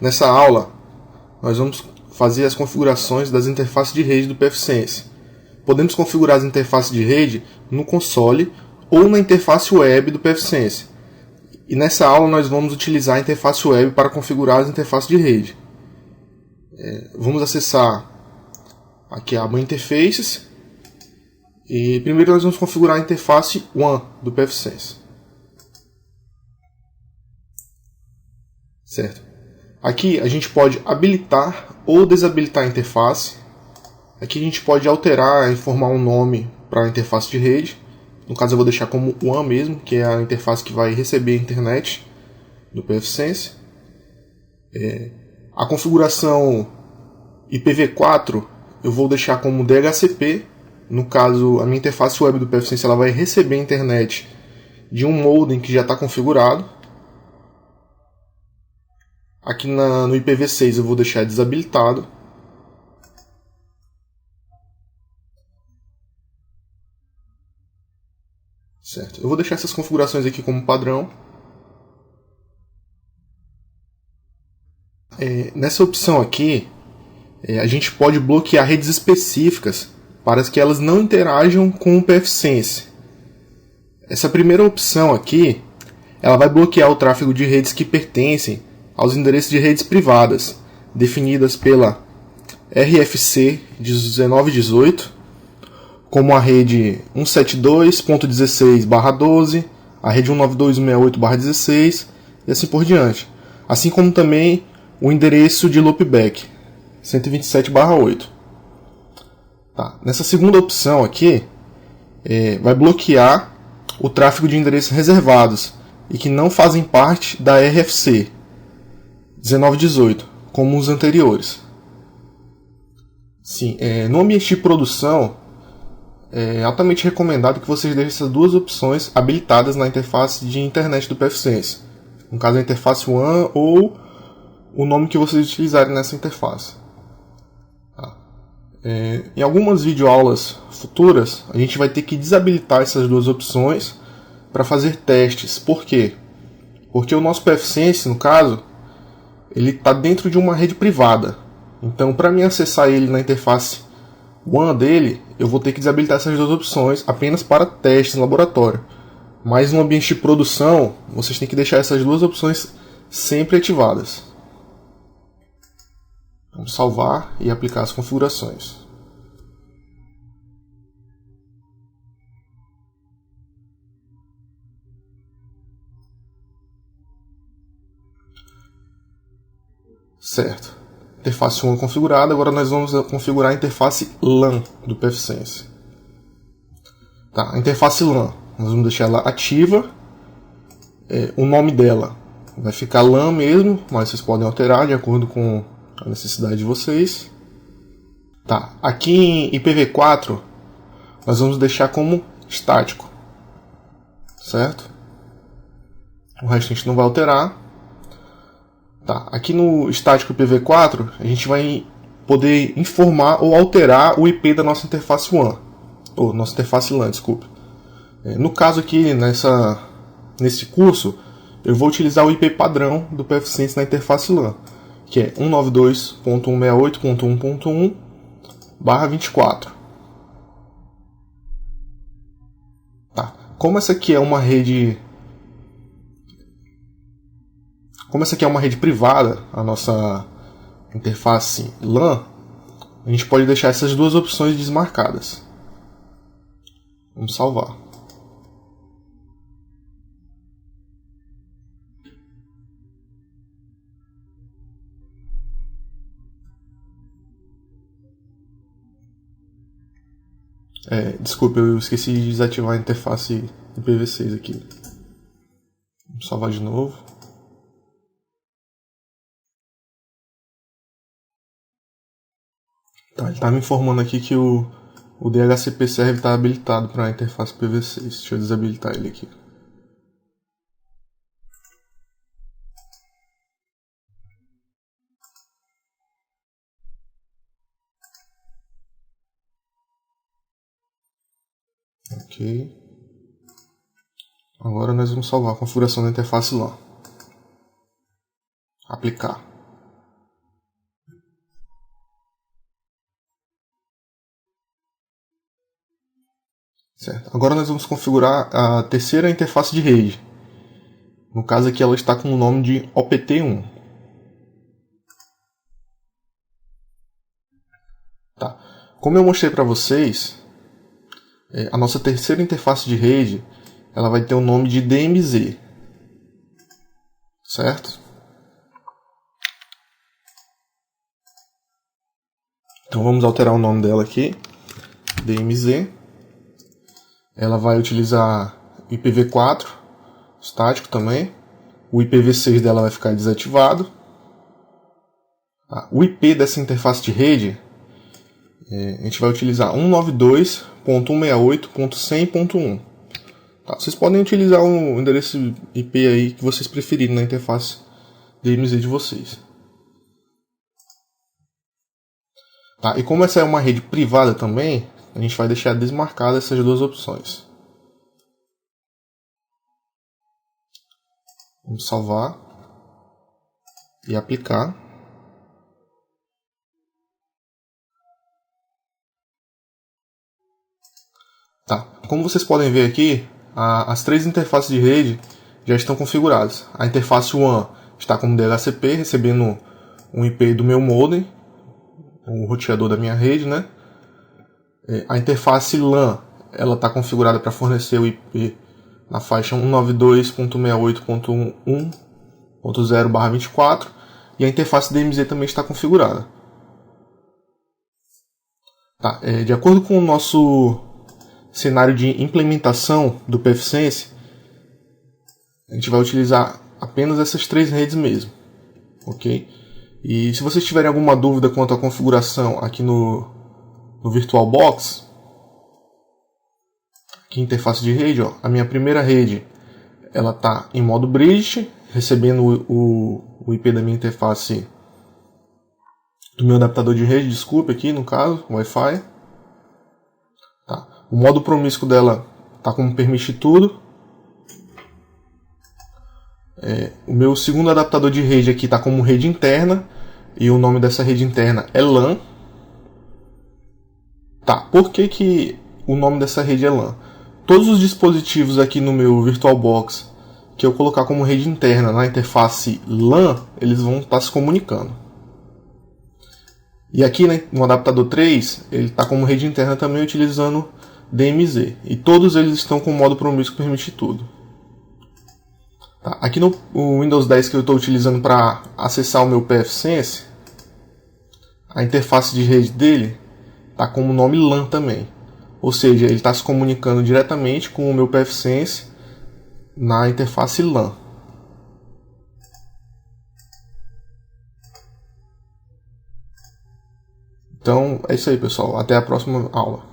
Nessa aula, nós vamos fazer as configurações das interfaces de rede do pfSense. Podemos configurar as interfaces de rede no console ou na interface web do pfSense. E nessa aula nós vamos utilizar a interface web para configurar as interfaces de rede. Vamos acessar aqui a aba Interfaces. E primeiro nós vamos configurar a interface WAN do pfSense. Certo? Aqui a gente pode habilitar ou desabilitar a interface. Aqui a gente pode alterar e informar um nome para a interface de rede. No caso eu vou deixar como WAN mesmo, que é a interface que vai receber a internet do pfSense. A configuração IPv4 eu vou deixar como DHCP. No caso, a minha interface web do pfSense ela vai receber a internet de um modem que já está configurado. Aqui no IPv6 eu vou deixar desabilitado. Certo. Eu vou deixar essas configurações aqui como padrão. Nessa opção aqui, a gente pode bloquear redes específicas para que elas não interajam com o pfSense. Essa primeira opção aqui, ela vai bloquear o tráfego de redes que pertencem aos endereços de redes privadas, definidas pela RFC 1918, como a rede 172.16/12, a rede 192.168/16 e assim por diante. Assim como também o endereço de loopback 127/8. Nessa segunda opção aqui, vai bloquear o tráfego de endereços reservados e que não fazem parte da RFC 1918, como os anteriores. Sim, no ambiente de produção, é altamente recomendado que vocês deixem essas duas opções habilitadas na interface de internet do pfSense. No caso, a interface WAN ou o nome que vocês utilizarem nessa interface. Em algumas videoaulas futuras, a gente vai ter que desabilitar essas duas opções para fazer testes. Por quê? Porque o nosso pfSense, no caso, ele está dentro de uma rede privada. Então, para mim acessar ele na interface WAN dele, eu vou ter que desabilitar essas duas opções apenas para testes em laboratório. Mas no ambiente de produção, vocês têm que deixar essas duas opções sempre ativadas. Vamos salvar e aplicar as configurações. Certo. Interface 1 configurada, agora nós vamos configurar a interface LAN do pfSense. A interface LAN, nós vamos deixar ela ativa. O nome dela vai ficar LAN mesmo, mas vocês podem alterar de acordo com a necessidade de vocês. Aqui em IPv4 nós vamos deixar como estático, certo? O resto a gente não vai alterar. Aqui no estático IPv4 a gente vai poder informar ou alterar o IP da nossa interface WAN, ou nossa interface LAN, desculpe. No caso aqui nesse curso eu vou utilizar o IP padrão do pfSense na interface LAN, que é 192.168.1.1/24. Como essa aqui é uma rede privada, a nossa interface LAN, a gente pode deixar essas duas opções desmarcadas. Vamos salvar. Desculpa, eu esqueci de desativar a interface IPv6 aqui. Vamos salvar de novo. Ele está me informando aqui que o DHCP server está habilitado para a interface IPv6. Deixa eu desabilitar ele aqui. Ok. Agora nós vamos salvar a configuração da interface LAN. Aplicar. Certo? Agora nós vamos configurar a terceira interface de rede. No caso aqui ela está com o nome de OPT1. Tá. Como eu mostrei para vocês, a nossa terceira interface de rede ela vai ter o nome de DMZ. Certo? Então vamos alterar o nome dela aqui, DMZ. Ela vai utilizar IPv4, estático também. O IPv6 dela vai ficar desativado. O IP dessa interface de rede, a gente vai utilizar 192.168.100.1. Tá, vocês podem utilizar o endereço IP aí que vocês preferirem na interface DMZ de vocês. Tá, e como essa é uma rede privada também, a gente vai deixar desmarcada essas duas opções. Vamos salvar e aplicar. Tá, como vocês podem ver aqui, as três interfaces de rede já estão configuradas. A interface WAN está como DHCP, recebendo um IP do meu modem, o roteador da minha rede, né? A interface LAN ela está configurada para fornecer o IP na faixa 192.168.1.0/24 e a interface DMZ também está configurada. Tá, de acordo com o nosso cenário de implementação do pfSense, a gente vai utilizar apenas essas três redes mesmo, ok? E se vocês tiverem alguma dúvida quanto à configuração aqui no VirtualBox, aqui interface de rede, ó, a minha primeira rede ela está em modo bridge, recebendo o IP da minha interface do meu adaptador de rede, desculpe aqui no caso, Wi-Fi. Tá. O modo promíscuo dela está como permite tudo. O meu segundo adaptador de rede aqui está como rede interna e o nome dessa rede interna é LAN. Tá, por que o nome dessa rede é LAN? Todos os dispositivos aqui no meu VirtualBox que eu colocar como rede interna na interface LAN, eles vão estar se comunicando. E aqui, né, no adaptador 3, ele está como rede interna também utilizando DMZ. E todos eles estão com o modo promíscuo permite tudo. Tá, aqui no Windows 10 que eu estou utilizando para acessar o meu pfSense, a interface de rede dele está com o nome LAN também. Ou seja, ele está se comunicando diretamente com o meu pfSense na interface LAN. Então é isso aí, pessoal. Até a próxima aula.